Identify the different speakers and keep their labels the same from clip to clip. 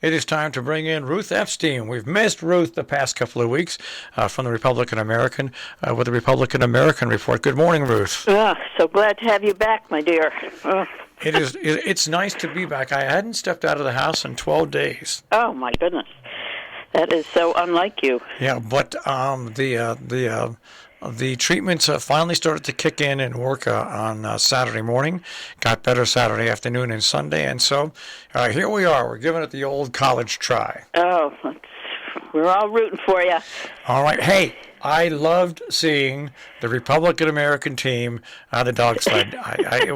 Speaker 1: It is time to bring in Ruth Epstein. We've missed Ruth the past couple of weeks from the Republican American with the Republican American Report. Good morning, Ruth.
Speaker 2: So glad to have you back, my dear.
Speaker 1: It's nice to be back. I hadn't stepped out of the house in 12 days.
Speaker 2: Oh, my goodness. That is so unlike you.
Speaker 1: Yeah, but the treatments finally started to kick in and work on Saturday morning. Got better Saturday afternoon and Sunday, and so here we are. We're giving it the old college try.
Speaker 2: Oh, we're all rooting for you.
Speaker 1: All right. Hey, I loved seeing the Republican American team on the dog sled. I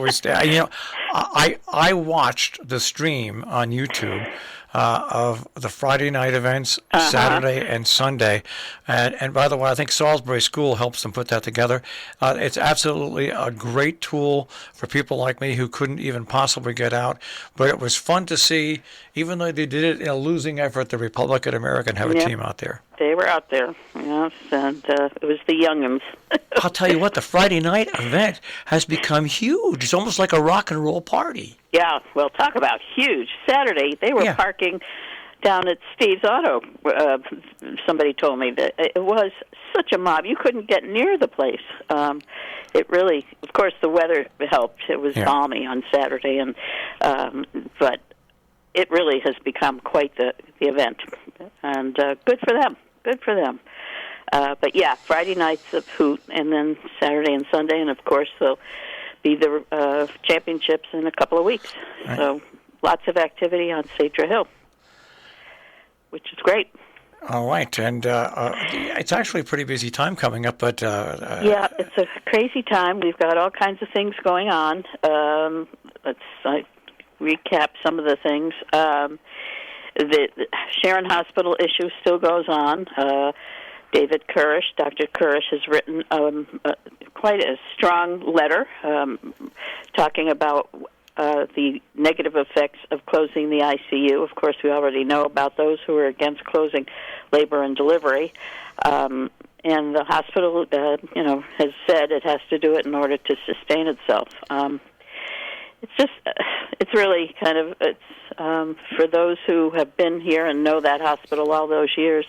Speaker 1: watched the stream on YouTube of the Friday night events, Saturday and Sunday. And by the way, I think Salisbury School helps them put that together. It's absolutely a great tool for people like me who couldn't even possibly get out. But it was fun to see, even though they did it in a losing effort, the Republican American have a team out there.
Speaker 2: They were out there, yes, and it was the young'uns.
Speaker 1: I'll tell you what, the Friday night event has become huge. It's almost like a rock and roll party.
Speaker 2: Yeah, well, talk about huge. Saturday, they were parking down at Steve's Auto. Somebody told me that it was such a mob. You couldn't get near the place. It really, of course, the weather helped. It was balmy on Saturday, and but it really has become quite the event. And good for them. Good for them. But yeah, Friday nights of hoot, and then Saturday and Sunday, and of course there'll be the championships in a couple of weeks. Right. So lots of activity on Sadra Hill, which is great.
Speaker 1: All right, and it's actually a pretty busy time coming up, but...
Speaker 2: yeah, it's a crazy time. We've got all kinds of things going on. Let's recap some of the things. The Sharon Hospital issue still goes on. David Kurish, Dr. Kurish, has written quite a strong letter talking about the negative effects of closing the ICU. Of course, we already know about those who are against closing labor and delivery. And the hospital, has said it has to do it in order to sustain itself. It's really kind of, for those who have been here and know that hospital all those years,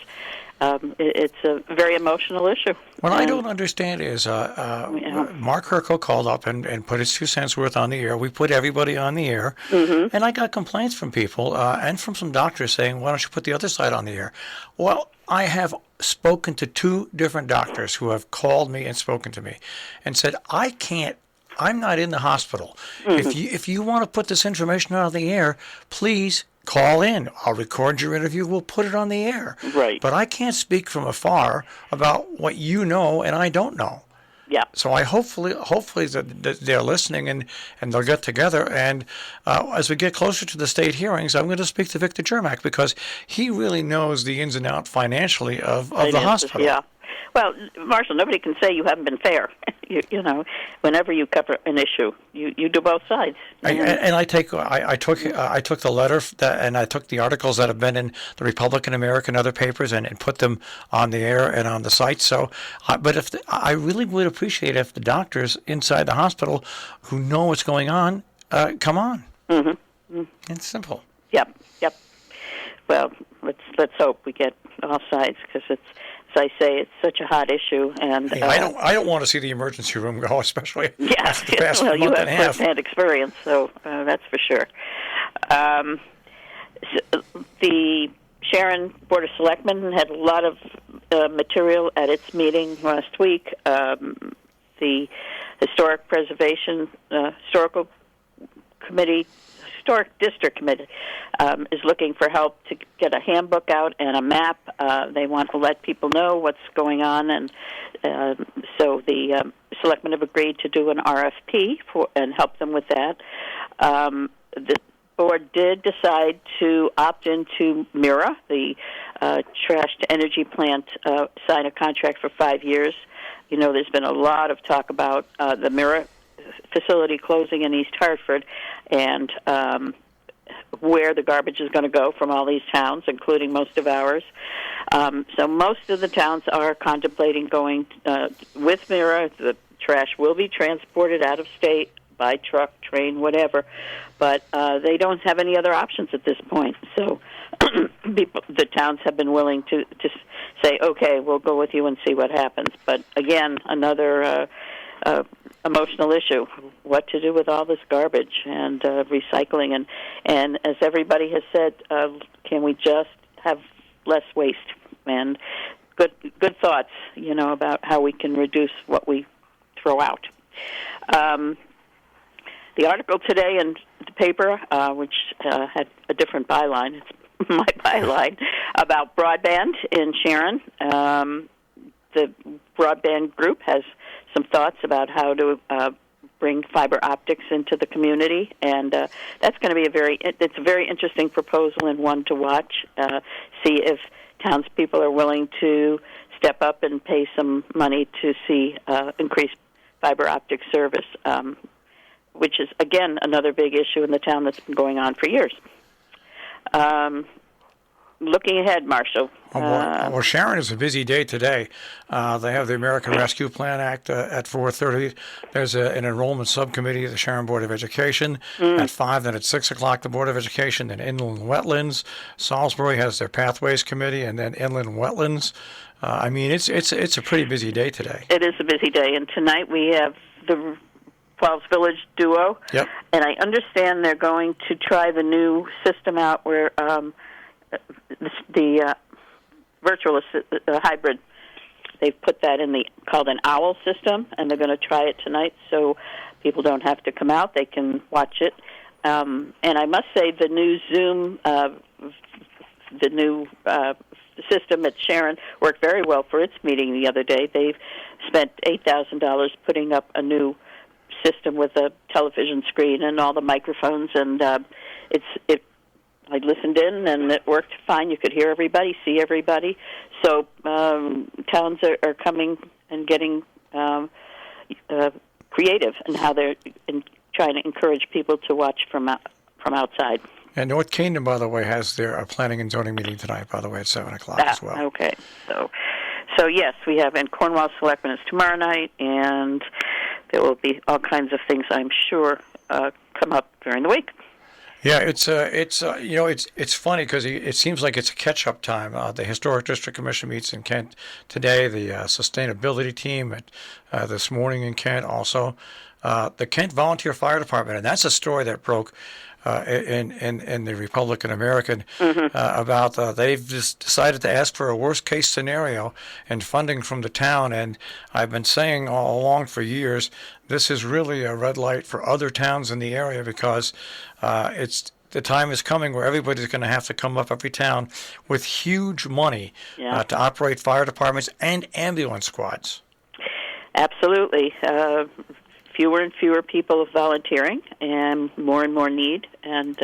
Speaker 2: it's a very emotional issue.
Speaker 1: What I don't understand is Mark Herco called up and put his 2 cents worth on the air. We put everybody on the air, and I got complaints from people and from some doctors saying, why don't you put the other side on the air? Well, I have spoken to 2 different doctors who have called me and spoken to me and said, I'm not in the hospital. If you want to put this information out on the air, please call in. I'll record your interview. We'll put it on the air.
Speaker 2: Right.
Speaker 1: But I can't speak from afar about what you know and I don't know.
Speaker 2: Yeah.
Speaker 1: So I hopefully that they're listening and they'll get together. And as we get closer to the state hearings, I'm going to speak to Victor Jermak because he really knows the ins and outs financially of the hospital.
Speaker 2: Yeah. Well, Marshall, nobody can say you haven't been fair. You know, whenever you cover an issue, you do both sides.
Speaker 1: And I took the letter and I took the articles that have been in the Republican American other papers and put them on the air and on the site. So, but I really would appreciate if the doctors inside the hospital who know what's going on come on. It's simple.
Speaker 2: Yep. Well, let's hope we get all sides because it's. I say, it's such a hot issue, and
Speaker 1: I don't want to see the emergency room go, especially after the past month and a half.
Speaker 2: Well, you have first-hand experience, so that's for sure. The Sharon Board of Selectmen had a lot of material at its meeting last week. The Historic Preservation Historical Committee. Historic District Committee is looking for help to get a handbook out and a map. They want to let people know what's going on, and so the selectmen have agreed to do an RFP and help them with that. The board did decide to opt into Mira, the trash-to-energy plant, sign a contract for 5 years. You know, there's been a lot of talk about the Mira facility closing in East Hartford and where the garbage is going to go from all these towns, including most of ours. So most of the towns are contemplating going with Mira. The trash will be transported out of state by truck, train, whatever, but they don't have any other options at this point. So the towns have been willing to say, okay, we'll go with you and see what happens. But again, another emotional issue: what to do with all this garbage and recycling, and as everybody has said, can we just have less waste? And good thoughts, about how we can reduce what we throw out. The article today in the paper, which had a different byline, it's my byline, about broadband in Sharon. The broadband group has some thoughts about how to bring fiber optics into the community, and that's going to be it's a very interesting proposal and one to watch. See if townspeople are willing to step up and pay some money to see increased fiber optic service, which is, again, another big issue in the town that's been going on for years. Looking ahead, Marshall.
Speaker 1: Well, Sharon is a busy day today. They have the American Rescue Plan Act at 4:30. There's an enrollment subcommittee of the Sharon Board of Education at 5. Then at 6 o'clock, the Board of Education. Then Inland Wetlands. Salisbury has their Pathways Committee, and then Inland Wetlands. It's a pretty busy day today.
Speaker 2: It is a busy day, and tonight we have the Falls Village Duo.
Speaker 1: Yep.
Speaker 2: And I understand they're going to try the new system out where the virtual hybrid, they've put that called an OWL system, and they're going to try it tonight so people don't have to come out. They can watch it. And I must say the new Zoom, the new system at Sharon worked very well for its meeting the other day. They've spent $8,000 putting up a new system with a television screen and all the microphones, and I listened in, and it worked fine. You could hear everybody, see everybody. So towns are coming and getting creative in how they're trying to encourage people to watch from outside.
Speaker 1: And North Kingdom, by the way, has their planning and zoning meeting tonight, by the way, at 7 o'clock as well.
Speaker 2: Okay. So yes, we have, and Cornwall Selectmen is tomorrow night, and there will be all kinds of things, I'm sure, come up during the week.
Speaker 1: Yeah, it's funny because it seems like it's a catch-up time. The Historic District Commission meets in Kent today. The sustainability team this morning in Kent also. The Kent Volunteer Fire Department, and that's a story that broke in the Republican American about they've just decided to ask for a worst-case scenario and funding from the town. And I've been saying all along for years, this is really a red light for other towns in the area because the time is coming where everybody's going to have to come up, every town, with huge money to operate fire departments and ambulance squads. Absolutely. Fewer and fewer people volunteering, and more need. And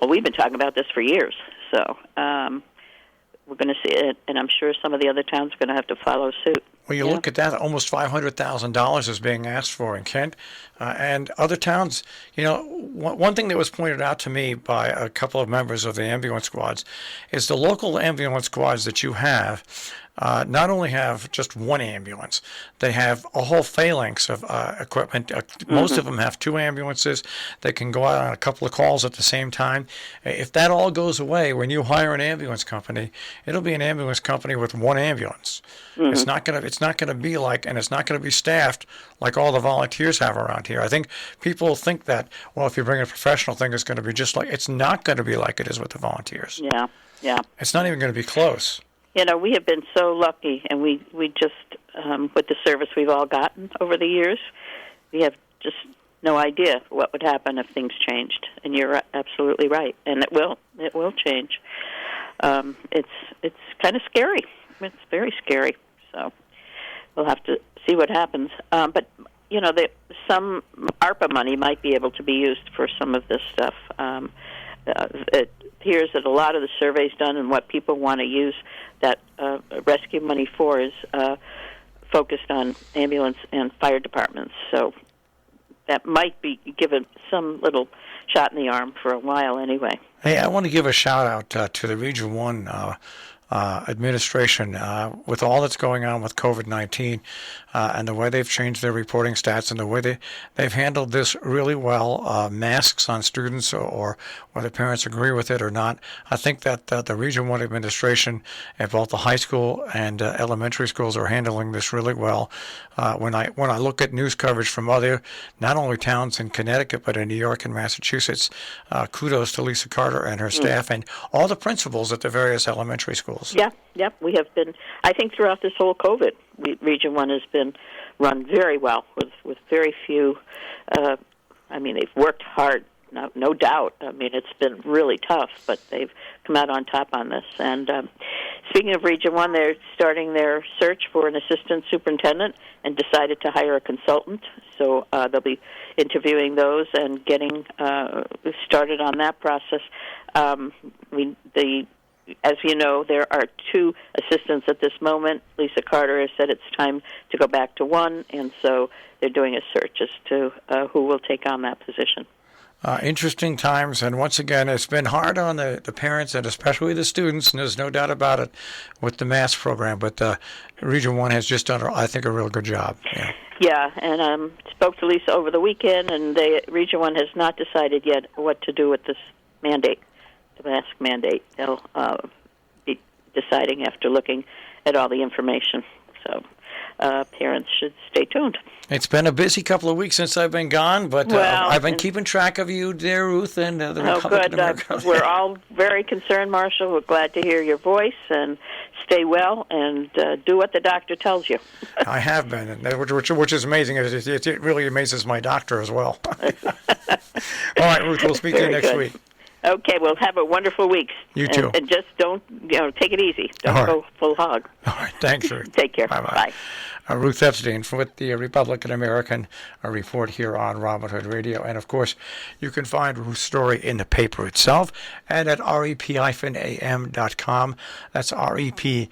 Speaker 1: we've been talking about this for years. So we're going to see it, and I'm sure some of the other towns are going to have to follow suit. Well, you look at that, almost $500,000 is being asked for in Kent. And other towns, one thing that was pointed out to me by a couple of members of the ambulance squads is the local ambulance squads that you have not only have just one ambulance, they have a whole phalanx of equipment. Most of them have two ambulances that can go out on a couple of calls at the same time. If that all goes away, when you hire an ambulance company, it'll be an ambulance company with one ambulance. It's not going to be like, and it's not going to be staffed like all the volunteers have around here. I think people think that, well, if you bring a professional thing, it's going to be just like, it's not going to be like it is with the volunteers. Yeah. It's not even going to be close. We have been so lucky, and we just, with the service we've all gotten over the years, we have just no idea what would happen if things changed. And you're absolutely right, and it will change. It's kind of scary. It's very scary. So we'll have to see what happens. But some ARPA money might be able to be used for some of this stuff. It appears that a lot of the surveys done and what people want to use that rescue money for is focused on ambulance and fire departments. So that might be given some little shot in the arm for a while anyway. Hey, I want to give a shout out to the Region 1 administration, with all that's going on with COVID-19, and the way they've changed their reporting stats and the way they've handled this really well, masks on students or whether parents agree with it or not. I think that the Region 1 administration at both the high school and elementary schools are handling this really well. When I look at news coverage from other, not only towns in Connecticut, but in New York and Massachusetts, kudos to Lisa Carter and her staff and all the principals at the various elementary schools.
Speaker 2: Yeah, we have been, I think throughout this whole COVID, Region 1 has been run very well with very few, they've worked hard, no doubt. I mean, it's been really tough, but they've come out on top on this. And speaking of Region 1, they're starting their search for an assistant superintendent and decided to hire a consultant. So they'll be interviewing those and getting started on that process. As you know, there are 2 assistants at this moment. Lisa Carter has said it's time to go back to 1, and so they're doing a search as to who will take on that position.
Speaker 1: Interesting times, and once again, it's been hard on the parents and especially the students, and there's no doubt about it with the mask program, but Region 1 has just done, I think, a real good job.
Speaker 2: Yeah, and spoke to Lisa over the weekend, and Region 1 has not decided yet what to do with this mandate, the mask mandate. They'll be deciding after looking at all the information, so parents should stay tuned.
Speaker 1: It's been a busy couple of weeks since I've been gone, but I've been keeping track of you, dear Ruth, and the Republican America.
Speaker 2: We're all very concerned, Marshall. We're glad to hear your voice, and stay well, and do what the doctor tells you.
Speaker 1: I have been, which is amazing. It really amazes my doctor as well. All right, Ruth, we'll speak to you next week.
Speaker 2: Okay, well, have a wonderful week.
Speaker 1: You too.
Speaker 2: And just don't, take it easy. Don't go full hog.
Speaker 1: All right, thanks, Ruth.
Speaker 2: Take care.
Speaker 1: Bye-bye.
Speaker 2: Bye.
Speaker 1: Ruth Epstein with the Republican American report here on Robin Hood Radio. And, of course, you can find Ruth's story in the paper itself and at rep-am.com. That's rep-am.com.